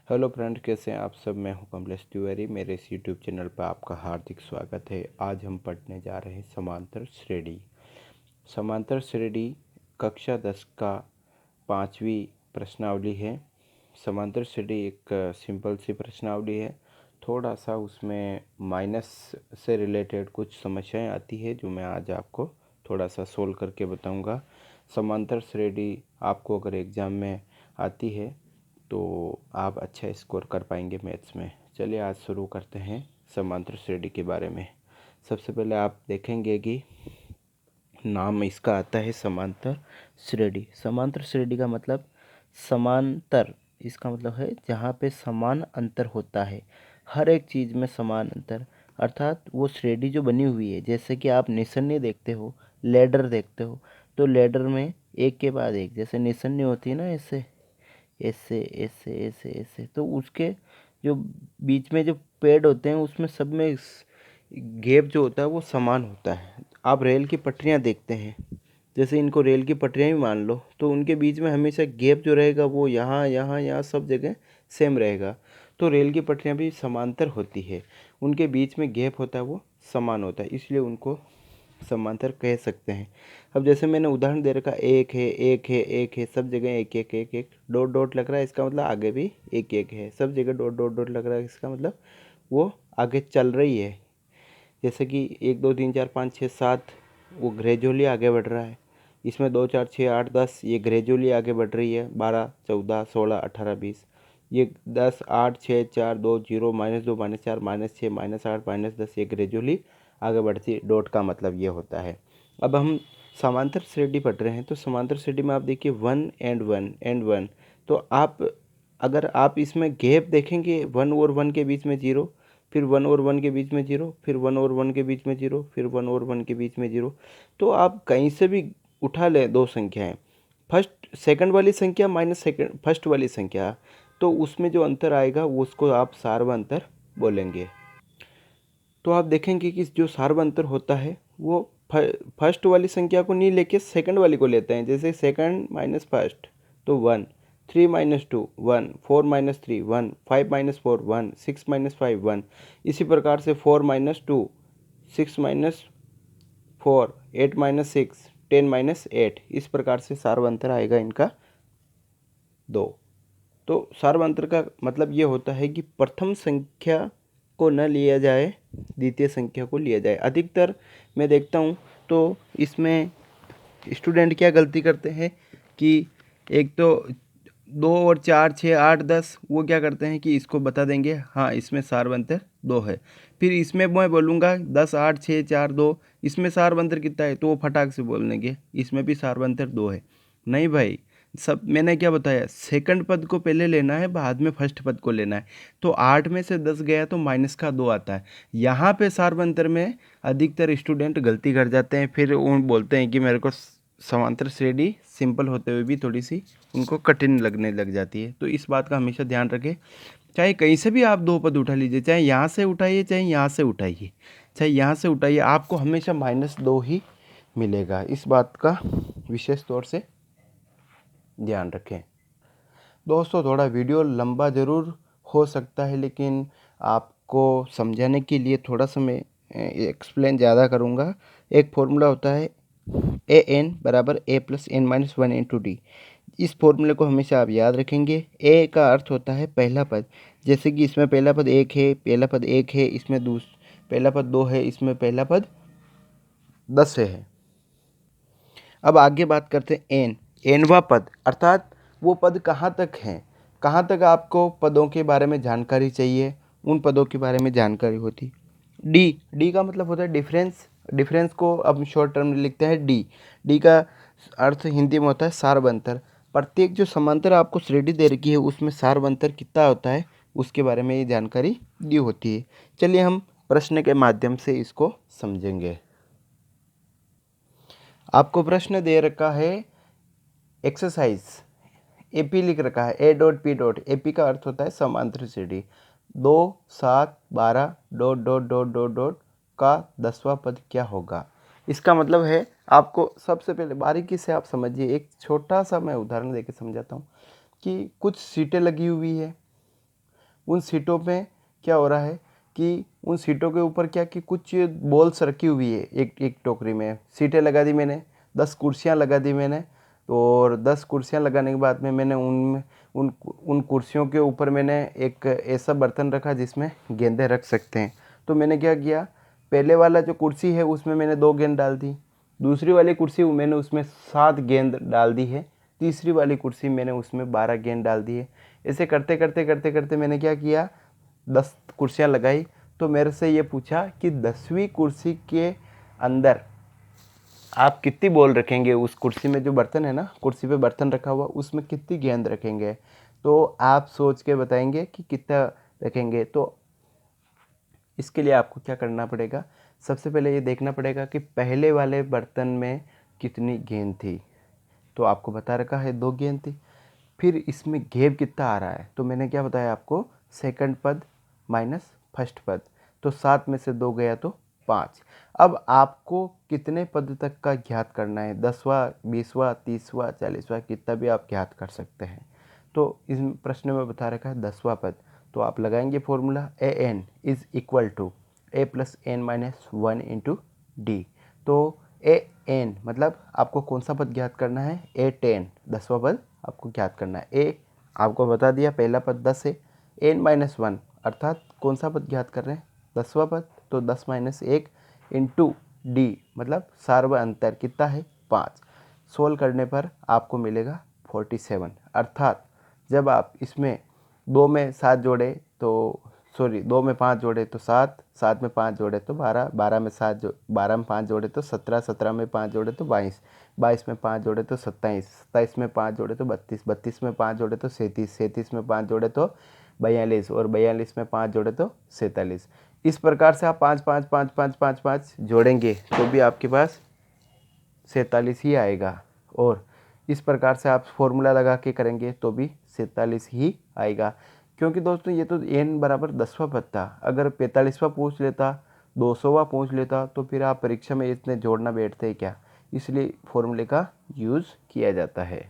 Hello friend, कैसे हैं आप सब। मैं हूं कमलेश तिवारी। मेरे इस यूट्यूब चैनल पर आपका हार्दिक स्वागत है। आज हम पढ़ने जा रहे हैं समांतर श्रेणी। समांतर श्रेणी कक्षा 10 का 5वीं प्रश्नावली है। समांतर श्रेणी एक सिंपल सी प्रश्नावली है। थोड़ा सा उसमें माइनस से रिलेटेड कुछ समस्याएं आती है जो मैं आज आपको थोड़ा सा सोल्व करके बताऊंगा। समांतर श्रेणी आपको अगर एग्ज़ाम में आती है तो आप अच्छा स्कोर कर पाएंगे मैथ्स में। चलिए आज शुरू करते हैं समांतर श्रेणी के बारे में। सबसे पहले आप देखेंगे कि नाम इसका आता है समांतर श्रेणी। समांतर श्रेणी का मतलब समांतर, इसका मतलब है जहाँ पे समान अंतर होता है, हर एक चीज़ में समान अंतर। अर्थात वो श्रेणी जो बनी हुई है, जैसे कि आप निशानी देखते हो, लेडर देखते हो, तो लेडर में एक के बाद एक जैसे निशानी होती है ना, ऐसे ऐसे ऐसे ऐसे ऐसे, तो उसके जो बीच में जो पेड़ होते हैं उसमें सब में गैप जो होता है वो समान होता है। आप रेल की पटरियाँ देखते हैं, जैसे इनको रेल की पटरियाँ ही मान लो, तो उनके बीच में हमेशा गैप जो रहेगा वो यहाँ यहाँ यहाँ सब जगह सेम रहेगा। तो रेल की पटरियाँ भी समांतर होती है, उनके बीच में गैप होता है वो समान होता है, इसलिए उनको समांतर कह सकते हैं। अब जैसे मैंने उदाहरण दे रखा, एक है एक है एक है, सब जगह एक एक एक एक डॉट डॉट लग रहा है, इसका मतलब आगे भी एक एक है। सब जगह डॉट डॉट डॉट लग रहा है, इसका मतलब वो आगे चल रही है। जैसे कि 1 2 3 4 5 6 7 वो ग्रेजुअली आगे बढ़ रहा है। इसमें 2 4 6 8 10 ये ग्रेजुअली आगे बढ़ रही है। 12 14 16 18 20 ये 10 8 6 4 2 0 -2 -4 -6 -8 -10 ये ग्रेजुअली आगे बढ़ती है। डॉट का मतलब ये होता है। अब हम समांतर श्रेणी पढ़ रहे हैं, तो समांतर श्रेणी में आप देखिए 1 एंड 1 एंड 1, तो आप अगर आप इसमें गैप देखेंगे 1 और 1 के बीच में 0, फिर 1 और 1 के बीच में 0, फिर 1 और 1 के बीच में 0, फिर 1 और 1 के बीच में 0, तो आप कहीं से भी उठा लें दो संख्याएं, फर्स्ट सेकंड वाली संख्या माइनस सेकंड फर्स्ट वाली संख्या, तो उसमें जो अंतर आएगा वो उसको आप सार्व अंतर बोलेंगे। तो आप देखेंगे कि जो सार्व अंतर होता है वो फर्स्ट वाली संख्या को नहीं लेके सेकंड वाली को लेते हैं। जैसे सेकंड माइनस फर्स्ट तो 1, 3 माइनस 2 1, 4 माइनस 3 1, 5 माइनस 4 1, 6 माइनस 5 1। इसी प्रकार से 4 माइनस 2, 6 माइनस 4, 8 माइनस 6, 10 माइनस 8। इस प्रकार से सार्व अंतर आएगा इनका 2। तो सार्व अंतर का मतलब ये होता है कि प्रथम संख्या को न लिया जाए, द्वितीय संख्या को लिया जाए। अधिकतर मैं देखता हूँ तो इसमें स्टूडेंट क्या गलती करते हैं कि एक तो 2 और 4 6 8 10 वो क्या करते हैं कि इसको बता देंगे हाँ इसमें सार्व अंतर 2 है। फिर इसमें मैं बोलूँगा 10 8 6 4 2, इसमें सार्व अंतर कितना है, तो वो फटाक से बोल देंगे इसमें भी सार्व अंतर 2 है। नहीं भाई, सब मैंने क्या बताया, सेकंड पद को पहले लेना है, बाद में फर्स्ट पद को लेना है। तो 8 में से 10 गया तो माइनस का 2 आता है। यहाँ पे सार्व अंतर में अधिकतर स्टूडेंट गलती कर जाते हैं, फिर वो बोलते हैं कि मेरे को समांतर श्रेणी सिंपल होते हुए भी थोड़ी सी उनको कठिन लगने लग जाती है। तो इस बात का हमेशा ध्यान रखें। चाहे कहीं से भी आप 2 पद उठा लीजिए, चाहे यहाँ से उठाइए चाहे यहाँ से उठाइए, चाहे यहाँ से उठाइए, आपको हमेशा -2 ही मिलेगा। इस बात का विशेष तौर से ध्यान रखें। दोस्तों थोड़ा वीडियो लंबा ज़रूर हो सकता है, लेकिन आपको समझाने के लिए थोड़ा सा मैं एक्सप्लेन ज़्यादा करूँगा। एक फॉर्मूला होता है an बराबर a + n - 1 × d। इस फॉर्मूले को हमेशा आप याद रखेंगे। a का अर्थ होता है पहला पद, जैसे कि इसमें पहला पद 1 है, पहला पद 1 है, इसमें पहला पद 2 है, इसमें पहला पद 10 है। अब आगे बात करते हैं एन, एनवा पद, अर्थात वो पद कहाँ तक हैं, कहाँ तक आपको पदों के बारे में जानकारी चाहिए, उन पदों के बारे में जानकारी होती। डी, डी का मतलब होता है डिफरेंस। डिफरेंस को अब शॉर्ट टर्म में लिखते हैं डी। डी का अर्थ हिंदी में होता है सार्व अंतर। प्रत्येक जो समांतर आपको श्रेणी दे रखी है उसमें सार्व अंतर कितना होता है उसके बारे में ये जानकारी दी होती है। चलिए हम प्रश्न के माध्यम से इसको समझेंगे। आपको प्रश्न दे रखा है एक्सरसाइज, एपी लिख रखा है ए डॉट पी डॉट। एपी का अर्थ होता है समांतर श्रेणी। 2 7 12 dot dot dot dot dot का 10वां पद क्या होगा। इसका मतलब है, आपको सबसे पहले बारीकी से आप समझिए। एक छोटा सा मैं उदाहरण देके समझाता हूँ कि कुछ सीटें लगी हुई है, उन सीटों में क्या हो रहा है कि उन सीटों के ऊपर क्या कि कुछ बॉल्स रखी हुई है, एक एक टोकरी में सीटें लगा दी मैंने, 10 कुर्सियाँ लगा दी मैंने। और 10 कुर्सियाँ लगाने के बाद में मैंने उन उन उन कुर्सियों के ऊपर मैंने एक ऐसा बर्तन रखा जिसमें गेंदें रख सकते हैं। तो मैंने क्या किया, पहले वाला जो कुर्सी है उसमें मैंने 2 गेंद डाल दी, दूसरी वाली कुर्सी मैंने उसमें 7 गेंद डाल दी है, तीसरी वाली कुर्सी मैंने उसमें 12 गेंद डाल दी है। ऐसे करते करते करते करते मैंने क्या किया, 10 कुर्सियाँ लगाई। तो मेरे से ये पूछा कि 10वीं कुर्सी के अंदर आप कितनी बॉल रखेंगे, उस कुर्सी में जो बर्तन है ना, कुर्सी पे बर्तन रखा हुआ उसमें कितनी गेंद रखेंगे। तो आप सोच के बताएंगे कि कितना रखेंगे। तो इसके लिए आपको क्या करना पड़ेगा, सबसे पहले ये देखना पड़ेगा कि पहले वाले बर्तन में कितनी गेंद थी। तो आपको बता रखा है 2 गेंद थी। फिर इसमें गैप कितना आ रहा है, तो मैंने क्या बताया आपको, सेकंड पद माइनस फर्स्ट पद। तो 7 में से 2 गया तो 5। अब आपको कितने पद तक का ज्ञात करना है, 10वां, 20वां, 30वां, 40वां, कितना भी आप ज्ञात कर सकते हैं। तो इस प्रश्न में बता रखा है 10वां पद। तो आप लगाएंगे formula a n is equal to a plus n minus 1 into d. तो ए एन मतलब आपको कौन सा पद ज्ञात करना है, ए 10, 10वां पद आपको ज्ञात करना है। ए आपको बता दिया पहला पद 10 है, एन माइनस 1 अर्थात कौन सा पद ज्ञात कर रहे हैं, 10वां पद। तो 10 माइनस 1 इंटू डी मतलब सार्व अंतर कितना है, 5। सोल्व करने पर आपको मिलेगा 47। अर्थात जब आप इसमें 2 में 7 जोड़े तो 2 में 5 जोड़े तो 7, 7 में 5 जोड़े तो 12, 12 में 5 जोड़े तो 17, 17 में 5 जोड़े तो 22, 22 में 5 जोड़े तो 27, 27 में 5 जोड़े तो 32, 32 में 5 जोड़े तो 37, 37 में 5 जोड़े तो 42 और 42 में 5 जोड़े तो 47। इस प्रकार से आप 5 5 5 5 5 5 जोड़ेंगे तो भी आपके पास 47 ही आएगा। और इस प्रकार से आप फॉर्मूला लगा के करेंगे तो भी 47 ही आएगा। क्योंकि दोस्तों ये तो n बराबर 10वां पद था, अगर 45वां पूछ लेता, 200वां पूछ लेता तो फिर आप परीक्षा में इतने जोड़ना बैठते क्या। इसलिए फॉर्मूले का यूज़ किया जाता है।